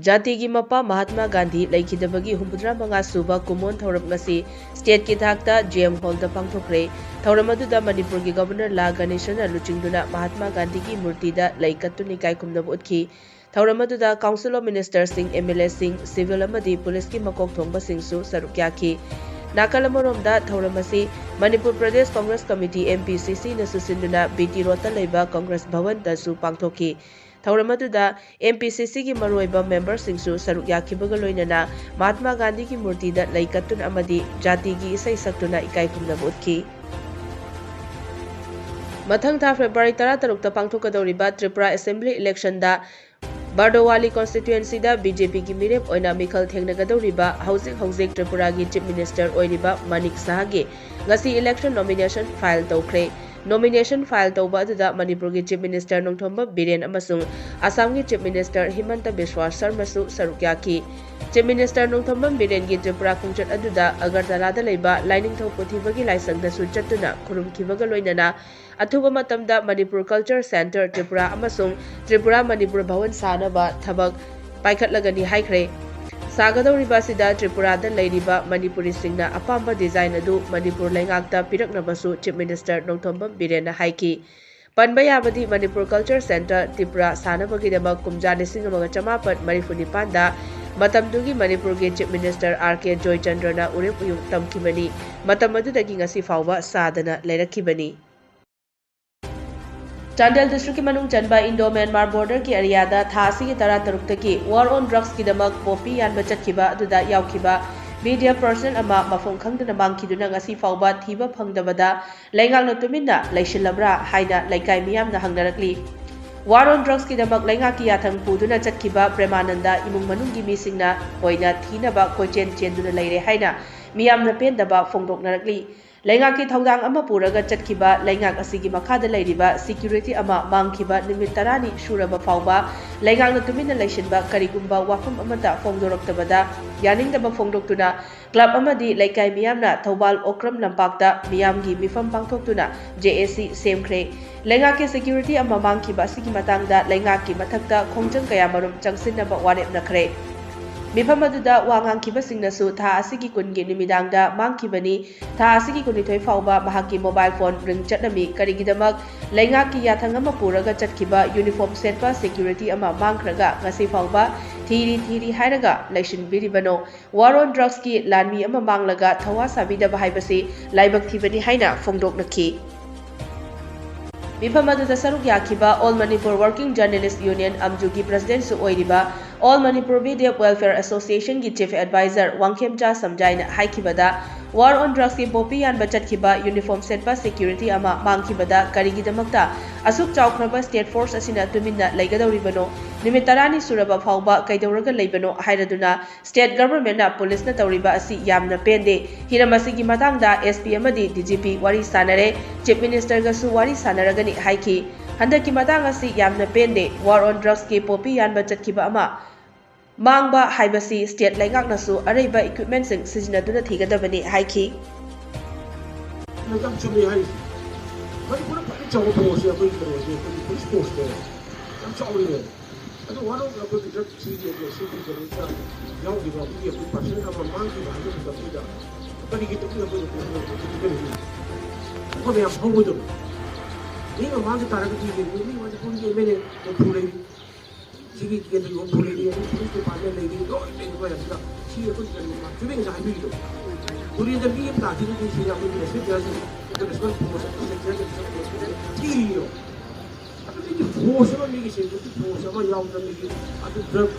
जाति की मपा महात्मा गांधी लेखिदबगी हुम्बुद्रा मंगा सुबा कुमोन थौरम ngasi स्टेट की थाकता जेएम हॉल दा पांगथोखरे थौरम अदुदा मणिपुर की गवर्नर ला गणेशन लुचिंगदुना महात्मा गांधी की मूर्ति दा लेकत्तुनि कायकुमनब उतखी थौरम अदुदा council of minister Singh MLA Singh civil अमदी पुलिस की मकोक थोंबा सिंहसु सरुक याखी नाकल अमरोमदा थौरम असि मणिपुर प्रदेश कांग्रेस कमिटी एमपीसीसी न सुसिंदुना बीटी रोड ता लेबा कांग्रेस भवन दसु पांगथोखी थौरम अदुदा एमपीसीसी की मरोइबा मेंबर सिंहसु सरुक याखिबगा लोइनना महात्मा गांधी की मूर्ति दा लेकत्तुन अमदी जाति की इसै सक्तुना इकाइकुमनब उतखी मथंग था फेब्रुवारी 13 पांगथोकदौरिबा त्रिपुरा असेंबली इलेक्शन दा बारडोवाली कॉन्स्टिट्यूएंसी दा बीजेपी की मिरेप ओइना मिखल थेंगनगदौरिबा हौजिक त्रिपुरा की चीफ मिनिस्टर ओइरिबा मानिक साहगे ngasi इलेक्शन नॉमिनेशन फाइल तौखरे नॉमिनेशन फाइल तौबा अदुदा मणिपुर की चीफ मिनिस्टर नोंथोंबा बिरेन अमसुंग असम की चीफ मिनिस्टर हिमंत बिस्वा शर्मासु सरुक याखी चीफ मिनिस्टर नोंथोंबा बिरेन की त्रिपुरा खुंचत अदुदा अगरतलादा लेबा लाइनिंगथौ पुथिबगी लाइसंगदसु चत्तुना खुरुमखिबगा लोइनना अथुबा मतमदा मणिपुर कल्चर सेंटर त्रिपुरा अमसुंग त्रिपुरा मणिपुर भवन सानबा थबक पाइखतलगनी हाइखरे सागदौरिबा सिदा त्रिपुरादा लैरिबा मणिपुरी सिंगना अपाम्बा डिजाइन अदु मणिपुर लैंगाकता पिरकनबसु चीफ मिनिस्टर नोंथोंबम बिरेन हाइकी पनबा याबदी मणिपुर कल्चर सेंटर त्रिपुरा सानबगीदमक कुमजा लिसिंग अमगा चमापन मरिफुनिपानदा मतमदुगी मणिपुर के चीफ मिनिस्टर आरके जॉयचंद्रना उरेप उयुक तमखिबनी मतम अदुदगी ngasi फाउबा सादना लैरखिबनी चांडेल डिस्ट्रिक्ट की मनुंग चनबा इंडो म्यांमार बॉर्डर की एरियादा थासी की तरह तरुक्तकी वार ऑन ड्रग्स की दमक पोपी यानबा चटखिबा अदुदा यावखिबा मीडिया पर्सन अमा मफम खंगदना मांगखिदुना ngasi फाउबा थीबा फंगदबदा लैंगांगना तुमिन्ना लैशिलब्रा हाइना लैकाय मियामना हंगनरकली वार ऑन ड्रग्स की दमक लैंगा की याथंग पुदुना चटखिबा प्रेमानंदा इमुंग मनुंगी मिसिंगना ओइना थीनबा कोइचेन चेंदुना लैरे हाइना मियामना पेंदबा फोंदोकनरकली लैंगा की थौदांग अमा पुरगा चटखिबा लैंगाक असिगी मखादा लैरिबा सिक्युरिटी अमा मांगखिबा निमित तरानी सुरबा फाउबा लैंगांगना तुमिन्ना लैसिनबा करिगुंबा वाफम अमता फोंदोरक्तबदा यानिंगदबा फोंदोक्तुना क्लब अमदी लैकाय मियामना थौबाल ओक्रम लंपाक्ता मियामगी मिफम पांगथोक्तुना जेएसी सेमख्रे लैंगा के सिक्युरिटी अमा मांगखिबा असिगी मतंगदा लैंगा की मथक्ता खोंजंग कयामरुम चंगसिनबा वारेप नखरे मिफम अदुदा वांगांखिबसिंगनसु था असिगी कुनगी निमिदांगदा मांगखिबनी था असिगी कुनिथोय फाउबा महाकी मोबाइल फोन रिंग चटनमी करिगिदमक लैंगा की याथंग अमा पुरगा चटखिबा यूनिफॉर्म सेटपा सिक्युरिटी अमा मांगखरगा ngasi फाउबा थीरी हायरगा लैसिन बिरिबनो वार ऑन ड्रग्स की लानमी अमा मांगलगा थवा साबिदबा हाइबसी लाइबक थीबनी हाइना फोंदोकनखी मिफम अदुदा सरुक याखिबा all Manipur working journalist union अमजू की प्रेसिडेंट सु ओइरिबा all Manipur media welfare association की चीफ एडवाइजर वांगखेमचा समजाइना हाइखिबदा वार ऑन ड्रग्स की पोपी यानबा चटखिबा यूनिफॉर्म सेटपा सिक्युरिटी अमा मांगखिबदा करिगिदमक्ता असुक चाउख्रबा स्टेट फोर्स असिना तुमिन्ना लैगदौरिबनो निमित तरानी सुरबा फाउबा कैदौरगा लैबनो हाइरदुना स्टेट गवर्नमेंटना पुलिसना तौरिबा असि यामना पेंदे हिरमसिगी मतंगदा एसपी अमदी डीजीपी वारी सानरे चीफ मिनिस्टर गसु वारी सानरगनी हाइखी हंदकी मतंग असि यामना पेंदे वार ऑन ड्रग्स की पोपी यानबा चटखिबा अमा मांगबा हाइबसी स्टेट लैंगाकनसु अरैबा इक्विपमेंट सिंग सिजनदुना थीगदबनी हाइखी Sigi kita juga boleh dia ni kita pada lagi tu ini kau yang sudah siapa pun jadi tu ni saya hidup. Kemudian tapi yang tak jadi sini aku tidak sedia sih kita respon proses sekian kilo. Tapi itu proses apa ni sih itu proses apa yang orang ni ada drug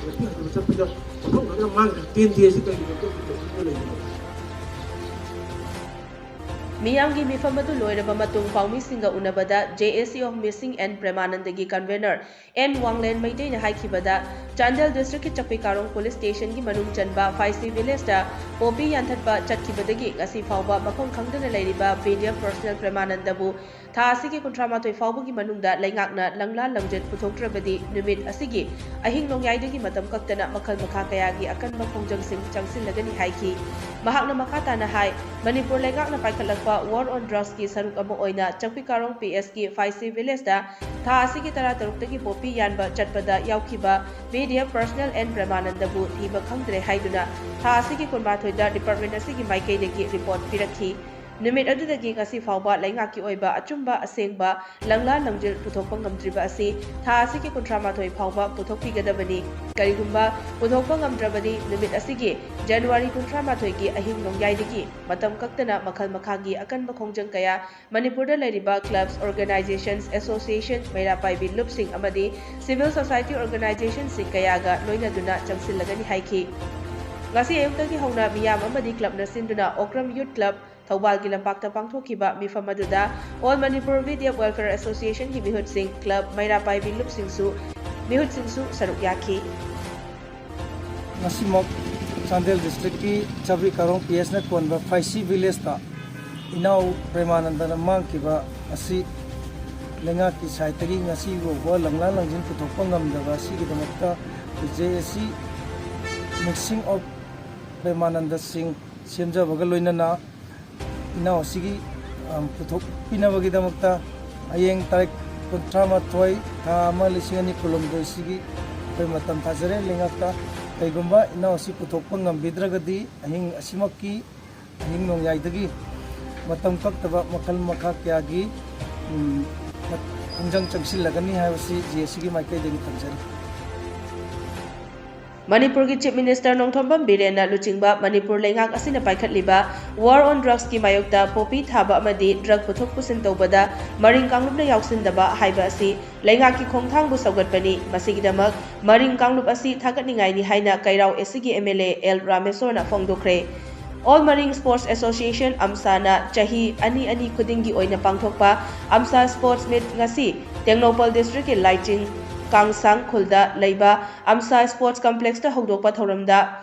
itu yang macam pada orang orang mang dia sih kayak gitu boleh. मियांगी मिफम अदु लोइरबा मतुंग पाउमी सिंगा उनबदा JAC of missing and प्रेमानंदगी convener N Wanglen मैदे ने हाइखिबदा चांदेल डिस्ट्रिक्ट की चक्पीकारों पुलिस स्टेशन की मनुंग चनबा फाइसी विलेज दा पोपी यानथतबा चटखिबदगी ngasi फाउबा मफम खंगदना लैरिबा मीडिया पर्सनल प्रेमानंदबु था असिगी कुंट्रामाथोय फाउबगी मनुंगदा लैंगाकना लंगला लंगजेट पुथोक्ट्रबदी निमित असिगी अहिंग नोंयाइदगी मतम कक्तना मखल मखा कयागी अकन मखोंजंग सिंग चंगसिलगनी हाइखी महाकना मखाताना हाइ मणिपुर लैंगाकना पाइखलक ꯄꯥꯡꯊꯣꯛꯄ War on Drugs की सरुक अमा ओइना चंपीकारong PS की 5C Village दा था असिगी तरा तरुक्तगी पोपी यानबा चटपदा याउखिबा मीडिया पर्सनल एंड ब्रह्मानंदबु थीबा खंगद्रे हाइदुना था असिगी कुनमाथोइदा डिपार्टमेंट असिगी माइकैदगी रिपोर्ट पिरखी नुमित अदुदगी ngasi fawba laingaki oiba achumba asengba langla langjil puthokpa ngamdriba asi tha asigi 38 fawba puthokpigadabani karigumba puthokpa ngamdrabadi numit asigi January 38 gi ahing nongyaidagi matam kaktana makhal makhagi akanba khongjang kaya Manipur da lairiba clubs organizations associations mairapai bi lupsing amadi civil society organizations sing kayaga loina duna changsilagani haiki ngasi ayuktagi hauna miyam amadi club na sinduna Okram Youth Club Thawbal ki lampakta pangthokiba mifam aduda All Manipur Vidya Welfare Association ki Mihut Singh Club Mairapai Bilup Singsu Mihut Singsu saruk yaki Nasimok Chandel district ki Chabri Karong PS na konba 5C Village ta inaw Premananda na mang kiba asi lenga ki saitagi ngasi go langla langjin puthokpa ngamdaba si ki damakta JSC mixing of Premananda Singh semja bagal loinana Now, Sigi, Putok Pinavagi Damakta, Ayang Tarik Kontrama Toy, Tama Lisingani Colombo Sigi, Pematam Tazare, Lingata, Pegumba, now Si Putopangam Bidragadi, Aying Asimaki, Aying Nong Yaidagi, Matam Kaktaba Makal Makakiagi, Unjang Changsil Lagani, have si GSigi Mike de Tanzari. Manipur ki Chief Minister Nongthombam Birena Luchingba Manipur lengak asina paikhatliba War on Drugs ki mayokta popi thaba amadi drug puthok pusin tawbada maring kanglupna yauksindaba haiba asi lengak ki khongthang bu saugatpani masigidamak maring kanglup asi thagatningai ni haina kairau esigi MLA L Rameswarna phongdokre All Marine Sports Association Amsana chahi ani khudingi oina pangthokpa Amsa Sports Meet ngasi Tengnopal District ki Lighting Kangsang Khulda Leiba Amsa Sports Complex ta hogdokpa thoramda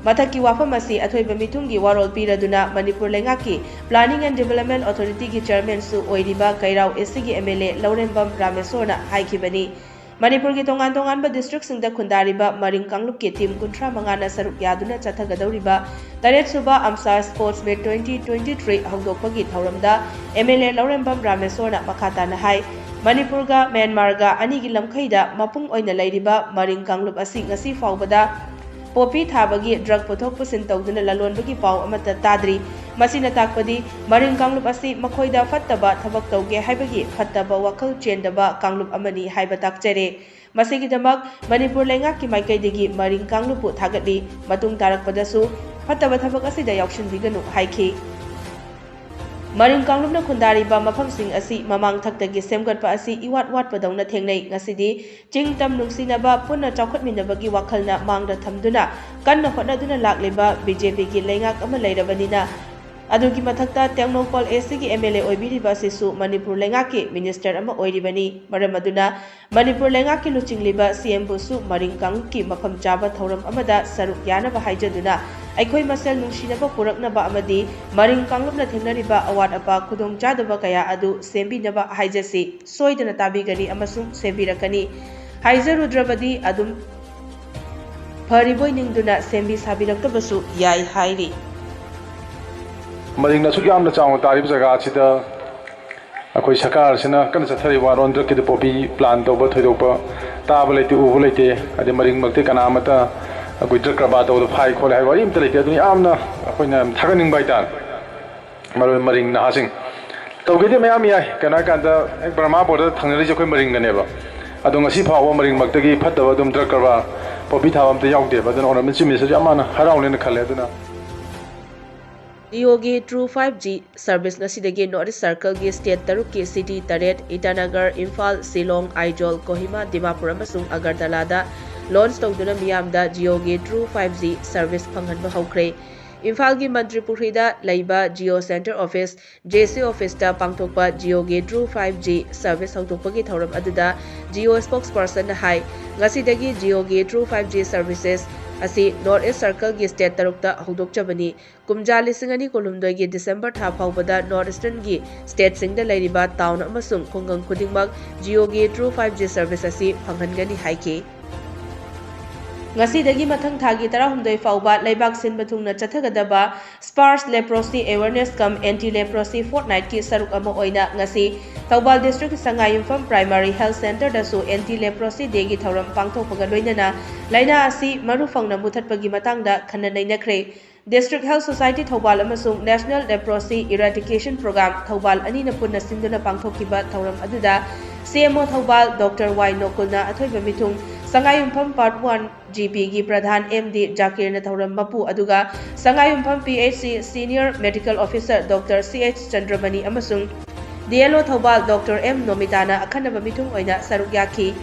Mathaki wafam asi athoiba mithungi warol piraduna Manipur lengaki Planning and Development Authority ki chairman su oiriba Kairau SCG MLA Laurembam Rameswarna haikibani Manipur ki tongan ba district singda khundariba Maring Kanglup ki team 35 na saruk yaduna chathagadawriba Taret suba Amsa Sports Meet 2023 hogdokpa gi thoramda MLA Laurembam Rameswarna makhata na hai Manipur ga Myanmar ga ani gi lamkhaida mapung oina lairiba Maring Kanglup asi ngasi fawbada popi thabagi drug puthok pusin tawduna lalonbagi paw amata tadri masina takpadi Maring Kanglup asi makhoida fattaba thabak tawge haibagi fattaba wakhal chendaba Kanglup amani haiba takjare masigi damak Manipur lengak ki maikaidagi Maring Kanglup pu thagatli matung tarakpadasu fattaba thabak asi da yakshin biganu haiki Maring Kanglup na khundariba mafamsing asi mamang thaktagi semgatpa asi iwat watpadawna thengnai ngasidi chingtam nungsinaba punna chawkhatminabagi wakhalna mangda thamduna kanna hotnaduna lakleba BJP gi lengak ama leirabanina adugi mathakta Tengnopal AC gi MLA oibiriba sisu Manipur lengaki minister ama oiribani maramaduna Manipur lengaki luchingliba CM busu Maring Kanglup ki mafam chaba thoram amada saruk yanaba haijaduna Aikhoi masel nungsinaba puraknaba amadi Maring Kanglup na thengnariba awat apa khudong chadaba kaya adu sembinaba haijasi soidana tabigani amasung sembirakani haijarudrabadi adum phariboi ningduna sembi sabiraktabasu yai hairi Maring na sugyam na chawng tarib jaga chida akoi sakar sina kan sathari war on drak ki popi plan to ba thoidok pa ta ba lete u lete ade maring makte kana mata akoi drak ba to phai khol hai wari imta lete aduni amna akoi na thaganing bai tan maring na hasing to ge de mayam yai kana kan da ek brahma border thangnari je koi maring na ne ba adong asi phawa maring makte gi phatta ba dum drak ba popi thawam te yauk de ba dan on min chimi se amana haraw ne khale aduna DOG True 5G service nasidagi North Circle gi state taruk ki city Taret Itanagar Imphal Silong Aizol Kohima Dimapur amasung Agartala da launch tawduna miyamda DOG True 5G service phanghanba hokre Imphal gi Mantri Purhida laiba Geo Center Office JC Office ta pangthokpa DOG True 5G service hokdokpagi thoram aduda Geo spokesperson hai ngasidagi DOG True 5G services asi North East Circle gi state tarukta hokdokchabani kumja lisingani kolumdoi gi December tha phawbada North Eastern gi state singda lairiba town amasung khongang khudingmak Geo gi True 5G service asi phanghangani haiki Ngasidagi mathang thagi 16 fauba leibak sinba thungna chathagadaba Sparse Leprosy Awareness cum Anti-Leprosy Fortnight ki saruk ama oina ngasi Thoubal District Sangayumpham Primary Health Center dasu Anti-Leprosy Day gi thauram pangthokpaga loinana laina asi marufangna muthatpagi matangda khanna nainakre District Health Society Thoubal amasung National Leprosy Eradication Program Thoubal anina punna sinduna pangthokiba thauram aduda CMO Thoubal Dr. Y Nokulna athoiba mithung Sangayumpham Part 1 GP gi Pradhan MD Jakir na thauram mapu aduga Sangayumpham PHC Senior Medical Officer Dr. CH Chandramani amasung DLO Thoubal Dr. M Nomitana akhanaba mithung oina saruk yaki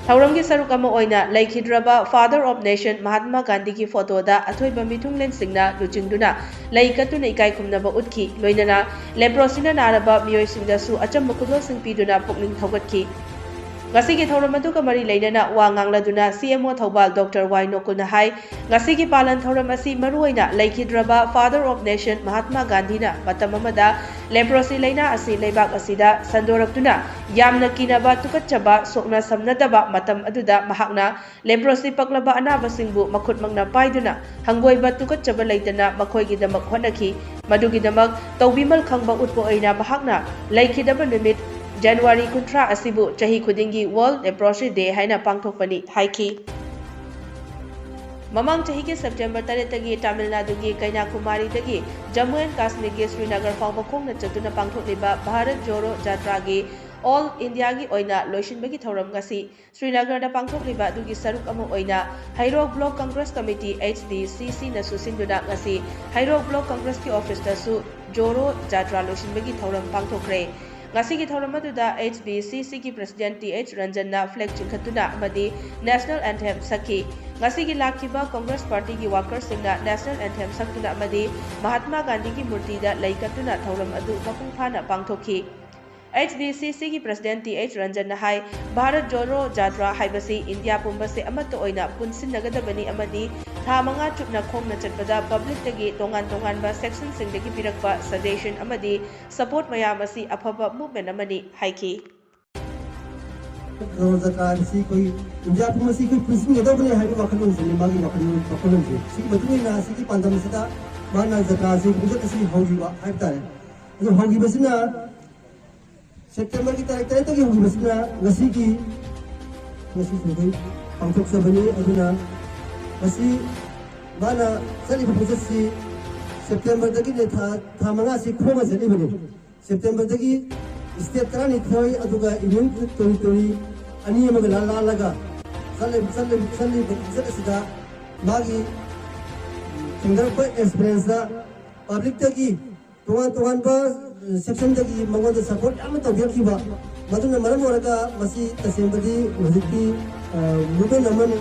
Thauramgi saruk ama oina laikhidraba Father of Nation Mahatma Gandhi ki photo da athoiba mithung lensingna luchingduna laikatuna ikai khumnaba utki loinana leprosy na naraba miyoi singda su achamba kudol sing piduna pukning thogatki Ngasigi thauram aduga mari leinana wa ngangladuna CMO Thoubal Dr. Y Nokulna hai ngasigi palan thauram asi maruaina laikhidraba Father of Nation Mahatma Gandhi na matam amada leprosy leina asi leibak asida sandoraktuna yamna kinaba tukatchaba sokna samnadaba matam aduda mahakna leprosy paklaba anaba singbu makhut magna paiduna hangoiba tukatchaba leitana makhoigi damak honaki madugi damak tawbimal khangba utpo oina mahakna laikhidaba numit January 13 asibu chahi khudingi World Leprosy Day haina pangthokpani haiki Mamang chahi ke September 3 tagi Tamil Nadu gi Kanyakumari tagi Jammu and Kashmir gi Srinagar fawba khongna chatuna pangthokliba Bharat Joro Jatra gi All India gi oina loishinbagi thauram ngasi Srinagar da pangthokliba dugi saruk ama oina Hairok Block Congress Committee HBCC na susinduna ngasi Hairok Block Congress ki office da su Joro Jatra loishinbagi thauram pangthokre Ngasigi thauram aduda HBCC ki President TH Ranjan na flag chingkhatuna amadi National Anthem sakhi ngasigi lakhiba Congress Party ki workers singna National Anthem saktuna amadi Mahatma Gandhi ki murti da laikatuna thauram adu mapung phana pangthokhi HBCC ki President TH Ranjan na hai Bharat Joro Jatra haibasi India pumbase amato oina punsinnagadabani amadi tha manga chupna khongna chatpada public tagi tongan ba section singdagi pirakpa suggestion amadi support mayam asi afaba movement amani haiki Jatra si koi India pumbase koi punsinnagadabani haiba wakhalon se magi wakhalon se si matuna si ki pandam sita mana Jatra si pujat si haujiba haibtare jo hangi basina September ki tarik tarik tagi hogi basina ngasi sugoi pangthok sabani aduna ngasi mana sali pujat si September tagi ne tha manga si khoma jani bani September tagi state tarani thoi aduga union territory ani amaga la laga sali pujat sida magi single point experience da public tagi tuan ba section tagi mangwanda support am to yakhiba maduna maram oraga masi tasembadi hojiki movement amani